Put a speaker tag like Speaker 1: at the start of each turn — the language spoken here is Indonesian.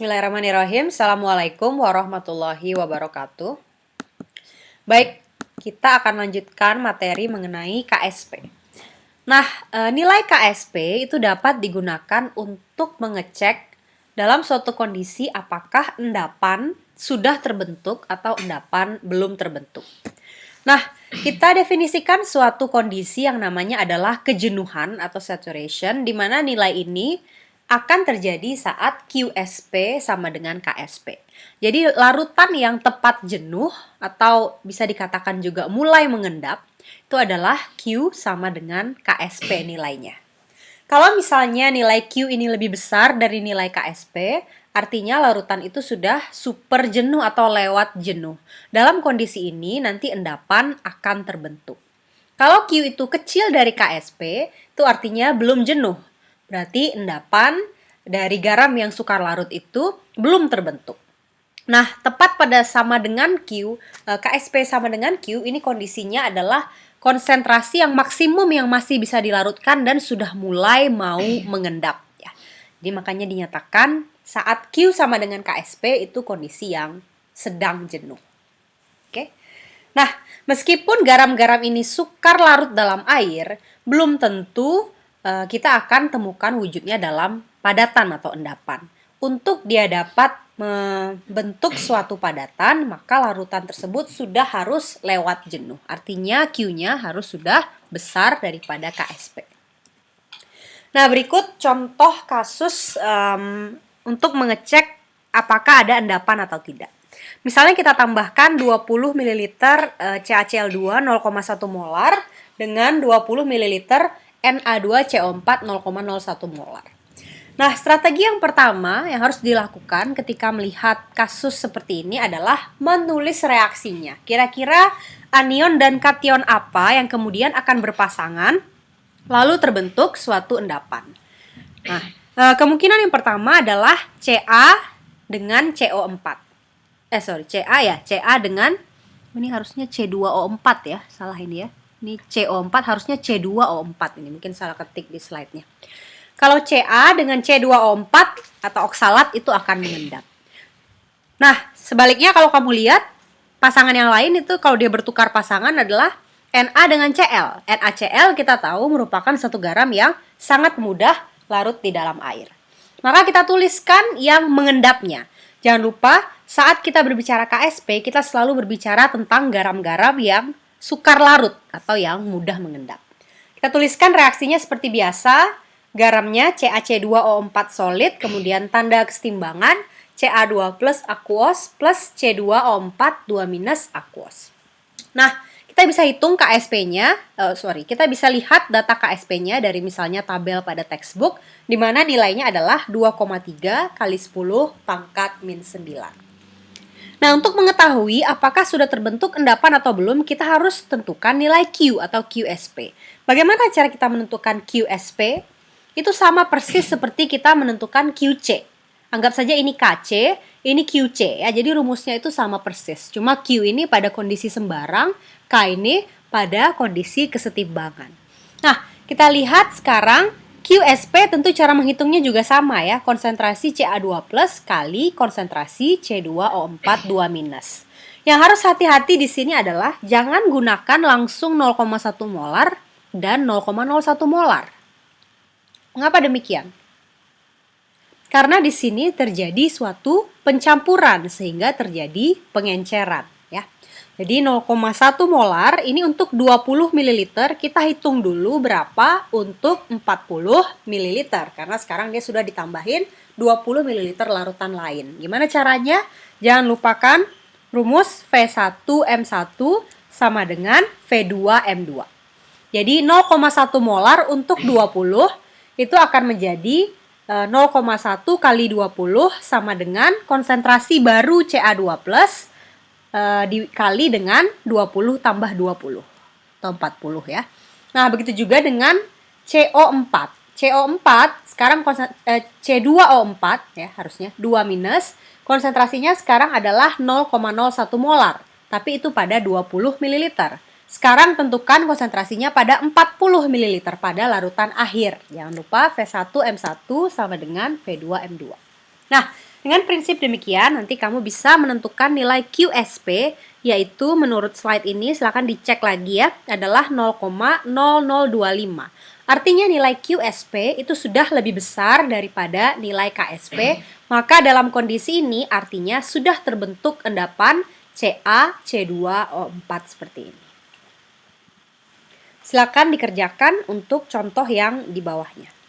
Speaker 1: Bismillahirrahmanirrahim. Assalamualaikum warahmatullahi wabarakatuh. Baik, kita akan lanjutkan materi mengenai KSP. Nah, nilai KSP itu dapat digunakan untuk mengecek dalam suatu kondisi apakah endapan sudah terbentuk atau endapan belum terbentuk. Nah, kita definisikan suatu kondisi yang namanya adalah kejenuhan atau saturation, di mana nilai ini akan terjadi saat QSP sama dengan KSP. Jadi larutan yang tepat jenuh atau bisa dikatakan juga mulai mengendap itu adalah Q sama dengan KSP nilainya. Kalau misalnya nilai Q ini lebih besar dari nilai KSP, artinya larutan itu sudah super jenuh atau lewat jenuh. Dalam kondisi ini nanti endapan akan terbentuk. Kalau Q itu kecil dari KSP, itu artinya belum jenuh. Berarti endapan dari garam yang sukar larut itu belum terbentuk. Nah, tepat pada sama dengan Q, KSP sama dengan Q, ini kondisinya adalah konsentrasi yang maksimum yang masih bisa dilarutkan dan sudah mulai mau mengendap. Ya. Jadi makanya dinyatakan saat Q sama dengan KSP itu kondisi yang sedang jenuh. Oke. Nah, meskipun garam-garam ini sukar larut dalam air, belum tentu kita akan temukan wujudnya dalam padatan atau endapan. Untuk dia dapat membentuk suatu padatan, maka larutan tersebut sudah harus lewat jenuh. Artinya Q-nya harus sudah besar daripada KSP. Nah, berikut contoh kasus untuk mengecek apakah ada endapan atau tidak. Misalnya kita tambahkan 20 ml CaCl2 0,1 molar dengan 20 ml Na2CO4 0,01 molar. Nah, strategi yang pertama yang harus dilakukan ketika melihat kasus seperti ini adalah menulis reaksinya. Kira-kira anion dan kation apa yang kemudian akan berpasangan lalu terbentuk suatu endapan. Nah, kemungkinan yang pertama adalah Ca dengan CO4. Ca dengan, ini harusnya C2O4 ya, salah ini ya. Ini CO4 harusnya C2O4, ini mungkin salah ketik di slide-nya. Kalau Ca dengan C2O4 atau oksalat itu akan mengendap. Nah, sebaliknya kalau kamu lihat, pasangan yang lain itu kalau dia bertukar pasangan adalah Na dengan Cl. NaCl kita tahu merupakan satu garam yang sangat mudah larut di dalam air. Maka kita tuliskan yang mengendapnya. Jangan lupa, saat kita berbicara KSP, kita selalu berbicara tentang garam-garam yang sukar larut atau yang mudah mengendap. Kita tuliskan reaksinya seperti biasa, garamnya CaC2O4 solid, kemudian tanda kesetimbangan Ca2 plus aquos plus C2O4 2 aquos. Nah, kita bisa hitung KSP-nya, kita bisa lihat data KSP-nya dari misalnya tabel pada textbook, di mana nilainya adalah 2,3 kali 10 pangkat min 9. Nah, untuk mengetahui apakah sudah terbentuk endapan atau belum, kita harus tentukan nilai Q atau QSP. Bagaimana cara kita menentukan QSP? Itu sama persis seperti kita menentukan QC. Anggap saja ini KC, ini QC ya. Jadi rumusnya itu sama persis. Cuma Q ini pada kondisi sembarang, K ini pada kondisi kesetimbangan. Nah, kita lihat sekarang QSP tentu cara menghitungnya juga sama ya. Konsentrasi Ca2 plus kali konsentrasi C2O4 2 minus. Yang harus hati-hati di sini adalah jangan gunakan langsung 0,1 molar dan 0,01 molar. Mengapa demikian? Karena di sini terjadi suatu pencampuran sehingga terjadi pengenceran ya. Jadi 0,1 molar ini untuk 20 ml, kita hitung dulu berapa untuk 40 ml karena sekarang dia sudah ditambahin 20 ml larutan lain. Gimana caranya? Jangan lupakan rumus V1M1 sama dengan V2M2. Jadi 0,1 molar untuk 20 itu akan menjadi 0,1 kali 20 sama dengan konsentrasi baru Ca2 plus dikali dengan 20 tambah 20 atau 40 ya. Nah, begitu juga dengan CO4. CO4 sekarang C2O4 ya harusnya 2 minus. Konsentrasinya sekarang adalah 0,01 molar, tapi itu pada 20 ml. Sekarang tentukan konsentrasinya pada 40 ml pada larutan akhir. Jangan lupa V1M1 sama dengan V2M2. Nah, dengan prinsip demikian, nanti kamu bisa menentukan nilai QSP, yaitu menurut slide ini, silahkan dicek lagi ya, adalah 0,0025. Artinya nilai QSP itu sudah lebih besar daripada nilai KSP, maka dalam kondisi ini artinya sudah terbentuk endapan Ca, C2O4 seperti ini. Silakan dikerjakan untuk contoh yang di bawahnya.